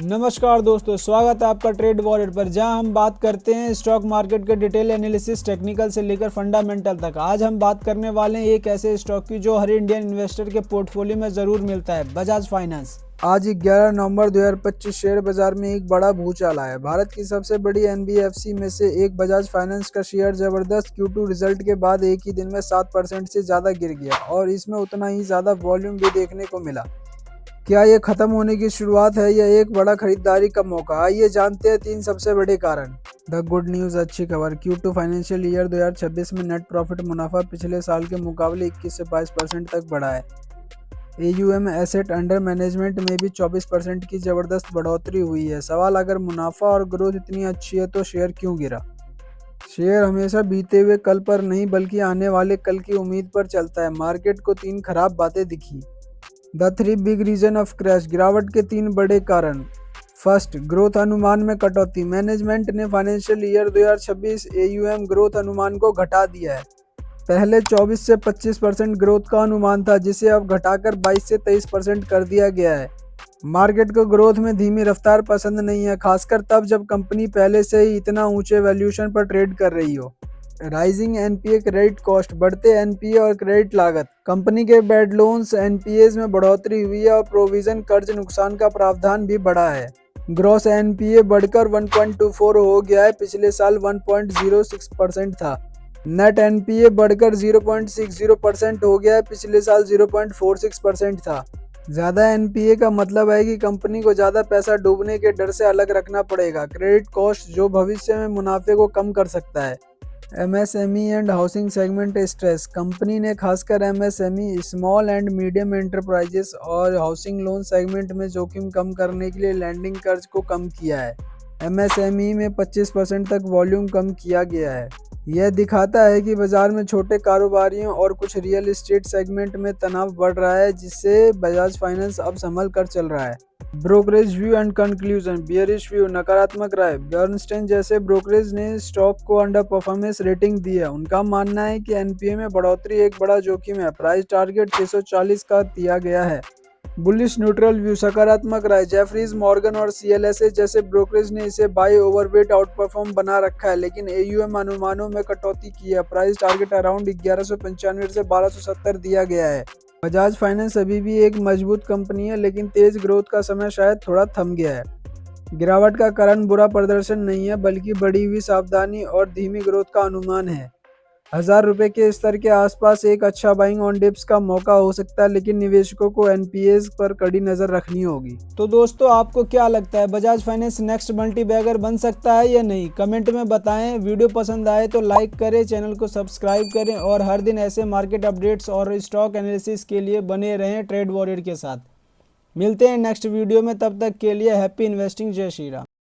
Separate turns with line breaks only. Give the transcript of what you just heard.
नमस्कार दोस्तों, स्वागत है आपका ट्रेड वॉलेट पर, जहां हम बात करते हैं स्टॉक मार्केट के डिटेल एनालिसिस, टेक्निकल से लेकर फंडामेंटल तक। आज हम बात करने वाले हैं एक ऐसे स्टॉक की जो हर इंडियन इन्वेस्टर के पोर्टफोलियो में ज़रूर मिलता है, बजाज फाइनेंस। आज 11 नवंबर 2025 शेयर बाजार में एक बड़ा भूचाल आया। भारत की सबसे बड़ी एनबीएफसी में से एक बजाज फाइनेंस का शेयर जबरदस्त Q2 रिजल्ट के बाद एक ही दिन में 7% से ज़्यादा गिर गया और इसमें उतना ही ज़्यादा वॉल्यूम भी देखने को मिला। क्या ये खत्म होने की शुरुआत है या एक बड़ा खरीदारी का मौका? आइए जानते हैं 3 सबसे बड़े कारण। द गुड न्यूज़, अच्छी खबर। Q2 फाइनेंशियल ईयर 2026 में नेट प्रॉफिट मुनाफा पिछले साल के मुकाबले 21 से 22% तक बढ़ा है। AUM एसेट अंडर मैनेजमेंट में भी 24% की ज़बरदस्त बढ़ोतरी हुई है। सवाल, अगर मुनाफा और ग्रोथ इतनी अच्छी है तो शेयर क्यों गिरा? शेयर हमेशा बीते हुए कल पर नहीं बल्कि आने वाले कल की उम्मीद पर चलता है। मार्केट को 3 खराब बातें दिखी। The 3 big reason of crash, गिरावट के 3 बड़े कारण। फर्स्ट, ग्रोथ अनुमान में कटौती। मैनेजमेंट ने फाइनेंशियल ईयर 2026 AUM ग्रोथ अनुमान को घटा दिया है। पहले 24 से 25% ग्रोथ का अनुमान था, जिसे अब घटाकर 22 से 23% कर दिया गया है। मार्केट को ग्रोथ में धीमी रफ्तार पसंद नहीं है, खासकर तब जब कंपनी पहले से ही इतना ऊंचे वैल्यूएशन पर ट्रेड कर रही हो। राइजिंग एनपीए क्रेडिट कॉस्ट, बढ़ते एनपीए और क्रेडिट लागत। कंपनी के बैड लोन्स एनपीएज में बढ़ोतरी हुई है और प्रोविजन कर्ज नुकसान का प्रावधान भी बढ़ा है। ग्रॉस एनपीए बढ़कर 1.24 हो गया है, पिछले साल 1.06% था। नेट एनपीए बढ़कर 0.60% हो गया है, पिछले साल 0.46% था। ज़्यादा एनपीए का मतलब है कि कंपनी को ज़्यादा पैसा डूबने के डर से अलग रखना पड़ेगा। क्रेडिट कॉस्ट, जो भविष्य में मुनाफे को कम कर सकता है। MSME and housing segment stress, company ने खासकर MSME, small and medium enterprises और हाउसिंग लोन सेगमेंट में जोखिम कम करने के लिए लैंडिंग कर्ज को कम किया है। MSME में 25% तक वॉल्यूम कम किया गया है। यह दिखाता है कि बाजार में छोटे कारोबारियों और कुछ रियल एस्टेट सेगमेंट में तनाव बढ़ रहा है, जिससे बजाज फाइनेंस अब संभल कर चल रहा है। Brokerage view and conclusion, bearish view, नकारात्मक राय। बर्नस्टाइन जैसे ब्रोकरेज ने स्टॉक को अंडर परफॉर्मेंस रेटिंग दी है। उनका मानना है कि एनपीए में बढ़ोतरी एक बड़ा जोखिम है। प्राइस टारगेट 640 का दिया गया है। बुलिश न्यूट्रल व्यू, सकारात्मक राय। जेफरीज, मॉर्गन और CLSA जैसे ब्रोकरेज ने इसे बाय ओवरवेट आउट परफॉर्म बना रखा है, लेकिन AUM अनुमानों में कटौती की है। प्राइस टारगेट अराउंड 1195 से 1270 दिया गया है। बजाज फाइनेंस अभी भी एक मजबूत कंपनी है, लेकिन तेज ग्रोथ का समय शायद थोड़ा थम गया है। गिरावट का कारण बुरा प्रदर्शन नहीं है, बल्कि बढ़ी हुई सावधानी और धीमी ग्रोथ का अनुमान है। 1000 रुपये के स्तर के आसपास एक अच्छा बाइंग ऑन डिप्स का मौका हो सकता है, लेकिन निवेशकों को एनपीएस पर कड़ी नजर रखनी होगी। तो दोस्तों, आपको क्या लगता है, Bajaj finance next multibagger बन सकता है या नहीं? कमेंट में बताएं। वीडियो पसंद आए तो लाइक करें, चैनल को सब्सक्राइब करें और हर दिन ऐसे मार्केट अपडेट्स और स्टॉक एनालिसिस के लिए बने रहें ट्रेड वॉलेट के साथ। मिलते हैं नेक्स्ट वीडियो में, तब तक के लिए हैप्पी इन्वेस्टिंग। जय श्री राम।